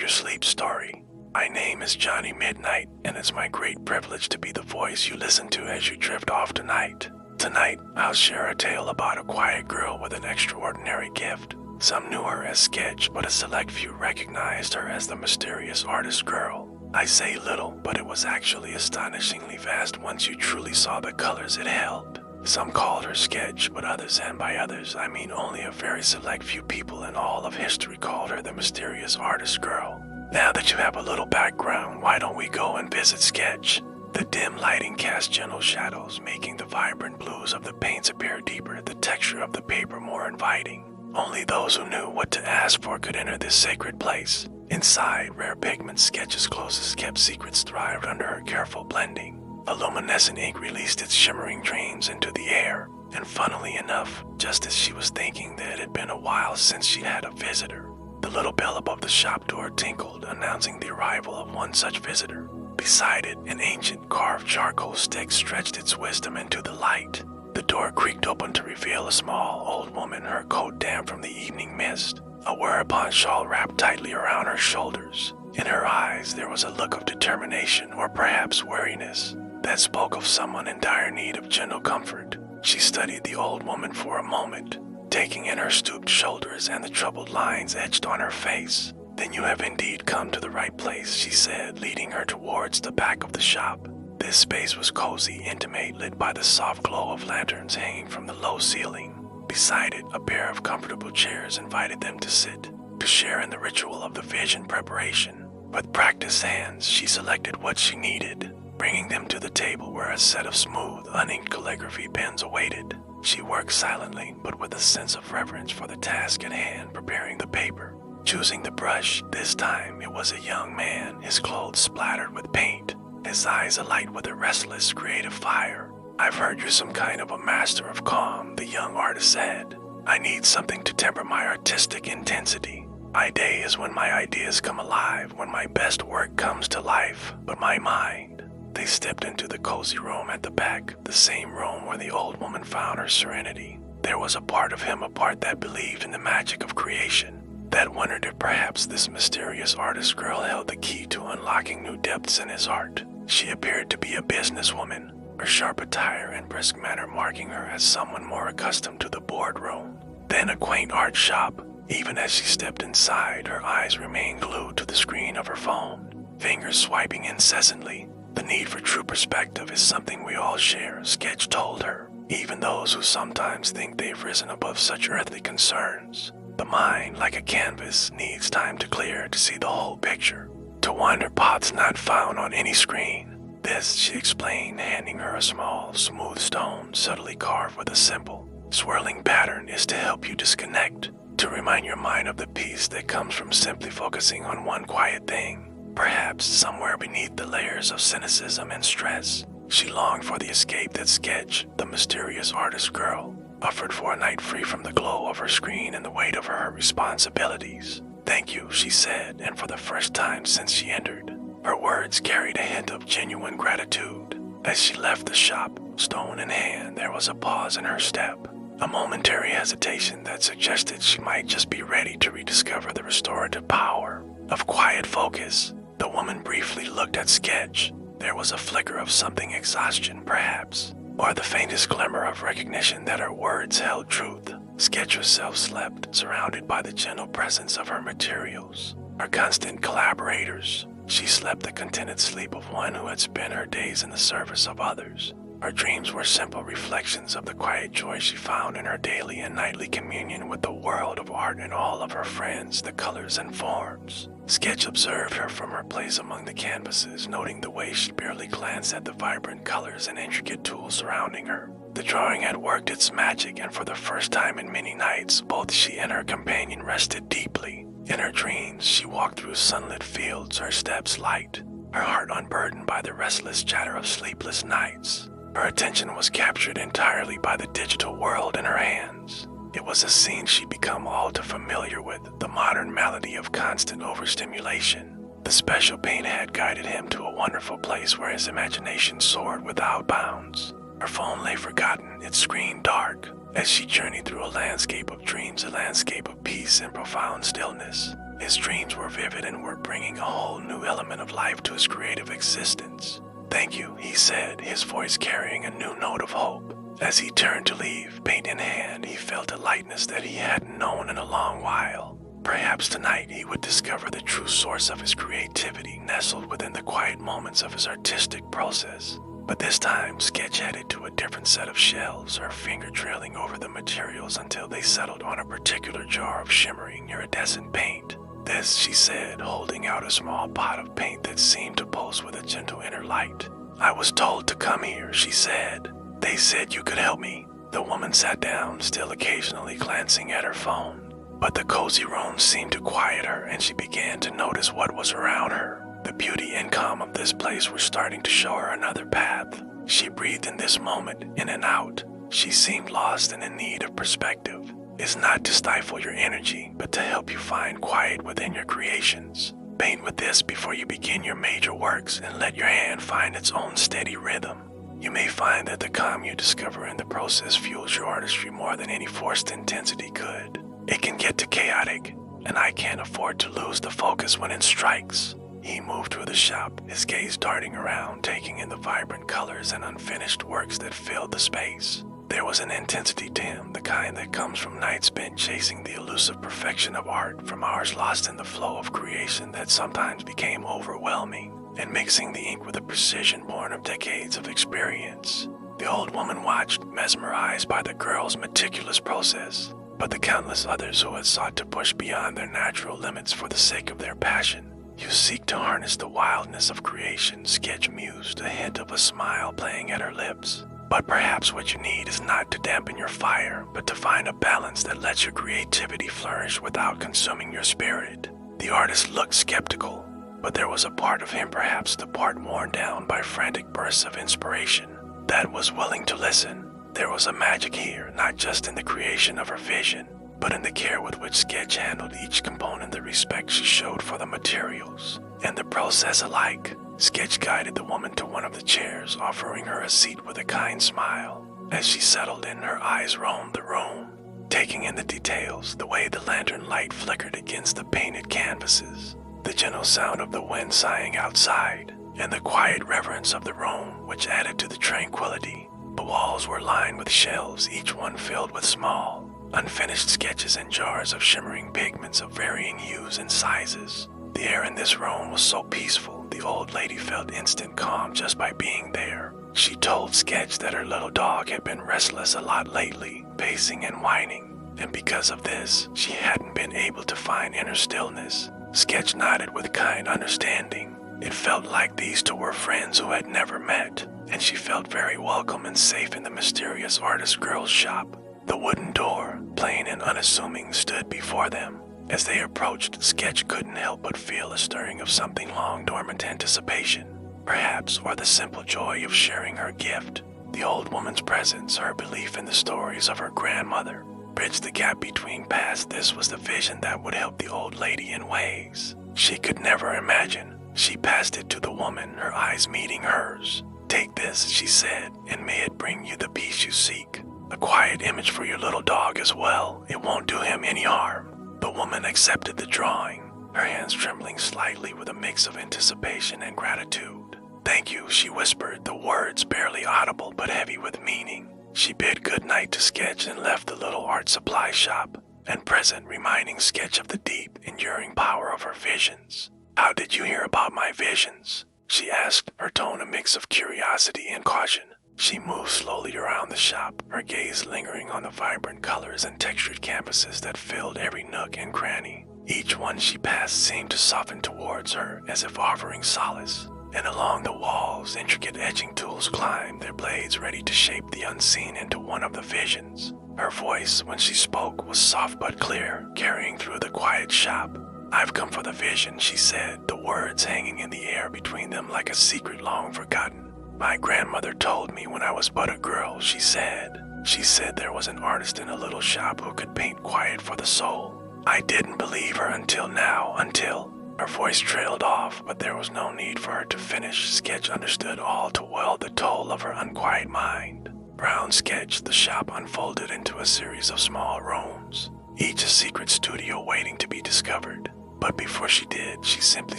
your sleep story. My name is Johnny Midnight, and it's my great privilege to be the voice you listen to as you drift off tonight. Tonight, I'll share a tale about a quiet girl with an extraordinary gift. Some knew her as Sketch, but a select few recognized her as the mysterious artist girl. I say little, but it was actually astonishingly vast once you truly saw the colors it held. Some called her Sketch, but others, and by others, I mean only a very select few people in all of history, called her the mysterious artist girl. Now that you have a little background, why don't we go and visit Sketch? The dim lighting cast gentle shadows, making the vibrant blues of the paints appear deeper, the texture of the paper more inviting. Only those who knew what to ask for could enter this sacred place. Inside, rare pigment Sketch's closest kept secrets thrived under her careful blending. A luminescent ink released its shimmering dreams into the air, and funnily enough, just as she was thinking that it had been a while since she had a visitor, the little bell above the shop door tinkled, announcing the arrival of one such visitor. Beside it, an ancient carved charcoal stick stretched its wisdom into the light. The door creaked open to reveal a small, old woman, her coat damp from the evening mist, a whereupon shawl wrapped tightly around her shoulders. In her eyes there was a look of determination, or perhaps weariness, that spoke of someone in dire need of gentle comfort. She studied the old woman for a moment, taking in her stooped shoulders and the troubled lines etched on her face. "Then you have indeed come to the right place," she said, leading her towards the back of the shop. This space was cozy, intimate, lit by the soft glow of lanterns hanging from the low ceiling. Beside it, a pair of comfortable chairs invited them to sit, to share in the ritual of the vision preparation. With practiced hands, she selected what she needed, bringing them to the table where a set of smooth, uninked calligraphy pens awaited. She worked silently, but with a sense of reverence for the task at hand, preparing the paper. Choosing the brush, this time it was a young man, his clothes splattered with paint, his eyes alight with a restless, creative fire. "I've heard you're some kind of a master of calm," the young artist said. "I need something to temper my artistic intensity. My day is when my ideas come alive, when my best work comes to life, but my mind." They stepped into the cozy room at the back, the same room where the old woman found her serenity. There was a part of him, a part that believed in the magic of creation, that wondered if perhaps this mysterious artist girl held the key to unlocking new depths in his art. She appeared to be a businesswoman, her sharp attire and brisk manner marking her as someone more accustomed to the boardroom than a quaint art shop. Even as she stepped inside, her eyes remained glued to the screen of her phone, fingers swiping incessantly. "The need for true perspective is something we all share," Sketch told her, "even those who sometimes think they've risen above such earthly concerns. The mind, like a canvas, needs time to clear to see the whole picture, to wander paths not found on any screen. This," she explained, handing her a small, smooth stone subtly carved with a simple, swirling pattern, "is to help you disconnect, to remind your mind of the peace that comes from simply focusing on one quiet thing. Perhaps somewhere beneath the layers of cynicism and stress, she longed for the escape that Sketch, the mysterious artist girl, offered for a night free from the glow of her screen and the weight of her responsibilities. "Thank you," she said, and for the first time since she entered, her words carried a hint of genuine gratitude. As she left the shop, stone in hand, there was a pause in her step, a momentary hesitation that suggested she might just be ready to rediscover the restorative power of quiet focus. The woman briefly looked at Sketch. There was a flicker of something, exhaustion perhaps, or the faintest glimmer of recognition that her words held truth. Sketch herself slept, surrounded by the gentle presence of her materials, her constant collaborators. She slept the contented sleep of one who had spent her days in the service of others. Her dreams were simple reflections of the quiet joy she found in her daily and nightly communion with the world of art and all of her friends, the colors and forms. Sketch observed her from her place among the canvases, noting the way she barely glanced at the vibrant colors and intricate tools surrounding her. The drawing had worked its magic, and for the first time in many nights, both she and her companion rested deeply. In her dreams, she walked through sunlit fields, her steps light, her heart unburdened by the restless chatter of sleepless nights. Her attention was captured entirely by the digital world in her hands. It was a scene she'd become all too familiar with, the modern malady of constant overstimulation. The special paint had guided him to a wonderful place where his imagination soared without bounds. Her phone lay forgotten, its screen dark, as she journeyed through a landscape of dreams, a landscape of peace and profound stillness. His dreams were vivid and were bringing a whole new element of life to his creative existence. "Thank you," he said, his voice carrying a new note of hope. As he turned to leave, paint in hand, he felt a lightness that he hadn't known in a long while. Perhaps tonight he would discover the true source of his creativity nestled within the quiet moments of his artistic process. But this time, Sketch headed to a different set of shelves, her finger trailing over the materials until they settled on a particular jar of shimmering iridescent paint. "This," she said, holding out a small pot of paint that seemed to pulse with a gentle inner light. "I was told to come here," she said. "They said you could help me." The woman sat down, still occasionally glancing at her phone. But the cozy room seemed to quiet her, and she began to notice what was around her. The beauty and calm of this place were starting to show her another path. She breathed in this moment, in and out. She seemed lost and in need of perspective. It's not to stifle your energy, but to help you find quiet within your creations. Paint with this before you begin your major works and let your hand find its own steady rhythm. You may find that the calm you discover in the process fuels your artistry more than any forced intensity could. It can get too chaotic, and I can't afford to lose the focus when it strikes. He moved through the shop, his gaze darting around, taking in the vibrant colors and unfinished works that filled the space. There was an intensity to him, the kind that comes from nights spent chasing the elusive perfection of art, from hours lost in the flow of creation that sometimes became overwhelming, and mixing the ink with a precision born of decades of experience. The old woman watched, mesmerized by the girl's meticulous process. But the countless others who had sought to push beyond their natural limits for the sake of their passion. "You seek to harness the wildness of creation," Sketch mused, a hint of a smile playing at her lips. "But perhaps what you need is not to dampen your fire, but to find a balance that lets your creativity flourish without consuming your spirit." The artist looked skeptical, but there was a part of him, perhaps the part worn down by frantic bursts of inspiration, that was willing to listen. There was a magic here, not just in the creation of her vision, but in the care with which Sketch handled each component, the respect she showed for the materials, and the process alike. Sketch guided the woman to one of the chairs, offering her a seat with a kind smile. As she settled in, her eyes roamed the room, taking in the details, the way the lantern light flickered against the painted canvases, the gentle sound of the wind sighing outside, and the quiet reverence of the room, which added to the tranquility. The walls were lined with shelves, each one filled with small, unfinished sketches and jars of shimmering pigments of varying hues and sizes. The air in this room was so peaceful, the old lady felt instant calm just by being there. She told Sketch that her little dog had been restless a lot lately, pacing and whining, and because of this, she hadn't been able to find inner stillness. Sketch nodded with kind understanding. It felt like these two were friends who had never met, and she felt very welcome and safe in the mysterious artist girl's shop. The wooden door, plain and unassuming, stood before them. As they approached, Sketch couldn't help but feel a stirring of something long dormant anticipation, perhaps, or the simple joy of sharing her gift. The old woman's presence, her belief in the stories of her grandmother, bridged the gap between past. This was the vision that would help the old lady in ways she could never imagine. She passed it to the woman, her eyes meeting hers. "Take this," she said, "and may it bring you the peace you seek. A quiet image for your little dog as well. It won't do him any harm." The woman accepted the drawing, her hands trembling slightly with a mix of anticipation and gratitude. "Thank you," she whispered, the words barely audible but heavy with meaning. She bid good night to Sketch and left the little art supply shop, and present reminding Sketch of the deep, enduring power of her visions. "How did you hear about my visions?" she asked, her tone a mix of curiosity and caution. She moved slowly around the shop, her gaze lingering on the vibrant colors and textured canvases that filled every nook and cranny. Each one she passed seemed to soften towards her, as if offering solace. And along the walls, intricate etching tools climbed, their blades ready to shape the unseen into one of the visions. Her voice, when she spoke, was soft but clear, carrying through the quiet shop. "I've come for the vision," she said, the words hanging in the air between them like a secret long forgotten. "My grandmother told me when I was but a girl," she said. "She said there was an artist in a little shop who could paint quiet for the soul. I didn't believe her until now, until..." Her voice trailed off, but there was no need for her to finish. Sketch understood all too well the toll of her unquiet mind. brown sketch, the shop unfolded into a series of small rooms, each a secret studio waiting to be discovered. But before she did, she simply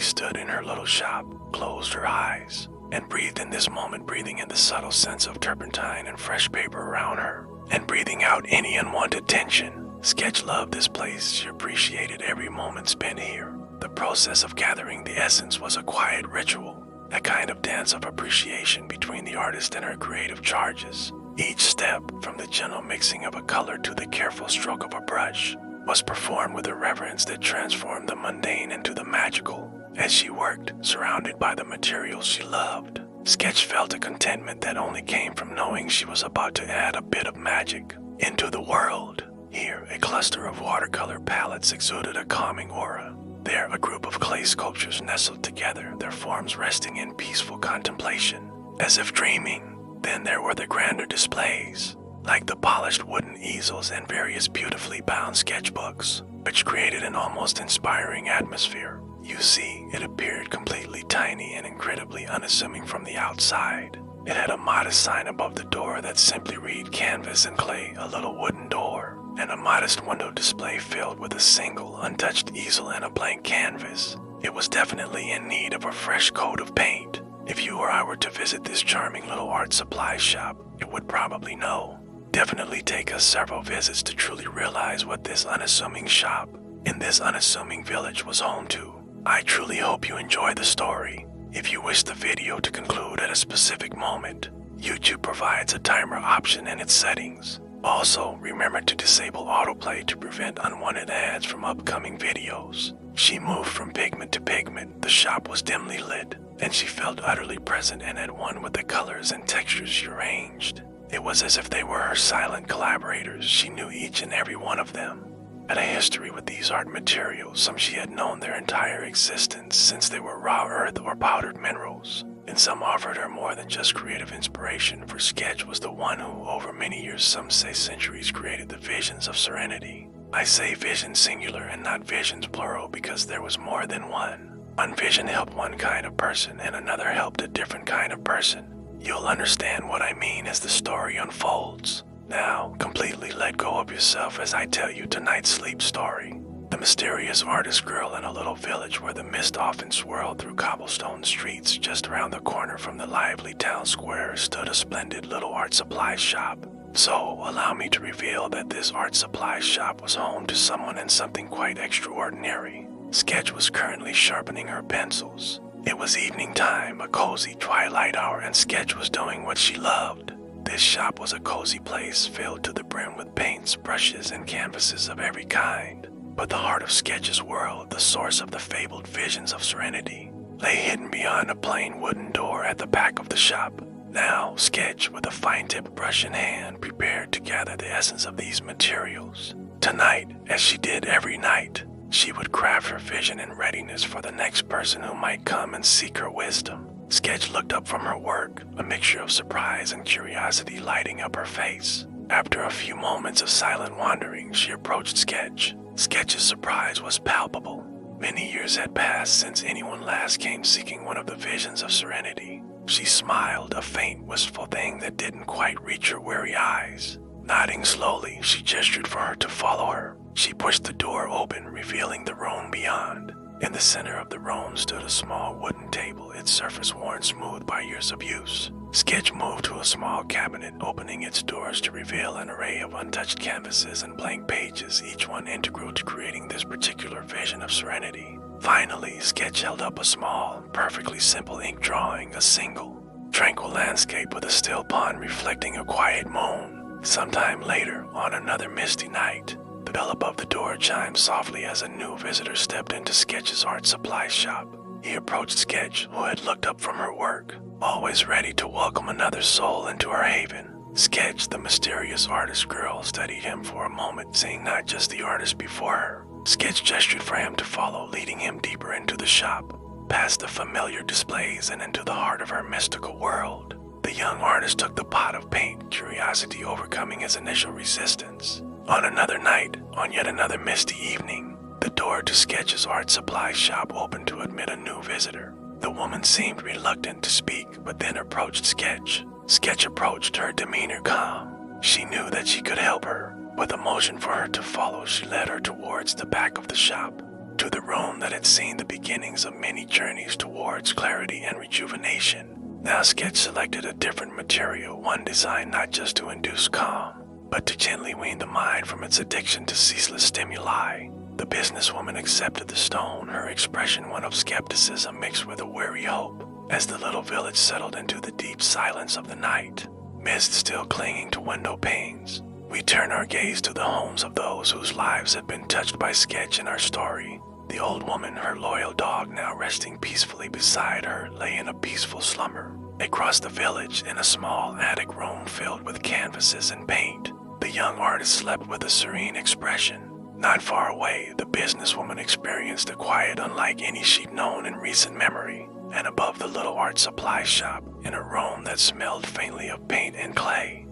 stood in her little shop, closed her eyes, and breathed in this moment, breathing in the subtle sense of turpentine and fresh paper around her, and breathing out any unwanted tension. Sketch loved this place. She appreciated every moment spent here. The process of gathering the essence was a quiet ritual, a kind of dance of appreciation between the artist and her creative charges. Each step, from the gentle mixing of a color to the careful stroke of a brush, was performed with a reverence that transformed the mundane into the magical. As she worked, surrounded by the materials she loved, Sketch felt a contentment that only came from knowing she was about to add a bit of magic into the world. Here, a cluster of watercolor palettes exuded a calming aura. There, a group of clay sculptures nestled together, their forms resting in peaceful contemplation, as if dreaming. Then there were the grander displays, like the polished wooden easels and various beautifully bound sketchbooks, which created an almost inspiring atmosphere. You see, it appeared completely tiny and incredibly unassuming from the outside. It had a modest sign above the door that simply read "Canvas and Clay," a little wooden door, and a modest window display filled with a single, untouched easel and a blank canvas. It was definitely in need of a fresh coat of paint. If you or I were to visit this charming little art supply shop, it would probably know. Definitely take us several visits to truly realize what this unassuming shop in this unassuming village was home to. I truly hope you enjoy the story. If you wish the video to conclude at a specific moment, YouTube provides a timer option in its settings. Also, remember to disable autoplay to prevent unwanted ads from upcoming videos. She moved from pigment to pigment. The shop was dimly lit, and she felt utterly present and at one with the colors and textures she arranged. It was as if they were her silent collaborators. She knew each and every one of them. Had a history with these art materials, some she had known their entire existence since they were raw earth or powdered minerals, and some offered her more than just creative inspiration, for Sketch was the one who, over many years, some say centuries, created the Visions of Serenity. I say vision singular and not visions plural because there was more than one. One vision helped one kind of person and another helped a different kind of person. You'll understand what I mean as the story unfolds. Now, completely let go of yourself as I tell you tonight's sleep story. The mysterious artist girl in a little village where the mist often swirled through cobblestone streets. Just around the corner from the lively town square stood a splendid little art supply shop. So, allow me to reveal that this art supply shop was home to someone and something quite extraordinary. Sketch was currently sharpening her pencils. It was evening time, a cozy twilight hour, and Sketch was doing what she loved. This shop was a cozy place filled to the brim with paints, brushes, and canvases of every kind. But the heart of Sketch's world, the source of the fabled Visions of Serenity, lay hidden beyond a plain wooden door at the back of the shop. Now, Sketch, with a fine-tipped brush in hand, prepared to gather the essence of these materials. Tonight, as she did every night, she would craft her vision in readiness for the next person who might come and seek her wisdom. Sketch looked up from her work, a mixture of surprise and curiosity lighting up her face. After a few moments of silent wandering, she approached Sketch. Sketch's surprise was palpable. Many years had passed since anyone last came seeking one of the Visions of Serenity. She smiled, a faint, wistful thing that didn't quite reach her weary eyes. Nodding slowly, she gestured for her to follow her. She pushed the door open, revealing the room beyond. In the center of the room stood a small wooden table, its surface worn smooth by years of use. Sketch moved to a small cabinet, opening its doors to reveal an array of untouched canvases and blank pages, each one integral to creating this particular Vision of Serenity. Finally, Sketch held up a small, perfectly simple ink drawing, a single, tranquil landscape with a still pond reflecting a quiet moon. Sometime later, on another misty night, the bell above the door chimed softly as a new visitor stepped into Sketch's art supply shop. He approached Sketch, who had looked up from her work, always ready to welcome another soul into her haven. Sketch, the mysterious artist girl, studied him for a moment, seeing not just the artist before her. Sketch gestured for him to follow, leading him deeper into the shop, past the familiar displays and into the heart of her mystical world. The young artist took the pot of paint, curiosity overcoming his initial resistance. On another night, on yet another misty evening, the door to Sketch's art supply shop opened to admit a new visitor. The woman seemed reluctant to speak, but then approached Sketch. Sketch approached, her demeanor calm. She knew that she could help her. With a motion for her to follow, she led her towards the back of the shop, to the room that had seen the beginnings of many journeys towards clarity and rejuvenation. Now Sketch selected a different material, one designed not just to induce calm, but to gently wean the mind from its addiction to ceaseless stimuli. The businesswoman accepted the stone, her expression one of skepticism mixed with a weary hope. As the little village settled into the deep silence of the night, mist still clinging to window panes, we turn our gaze to the homes of those whose lives had been touched by Sketch in our story. The old woman, her loyal dog now resting peacefully beside her, lay in a peaceful slumber. Across the village, in a small attic room filled with canvases and paint, the young artist slept with a serene expression. Not far away, the businesswoman experienced a quiet unlike any she'd known in recent memory. And above the little art supply shop, in a room that smelled faintly of paint and clay,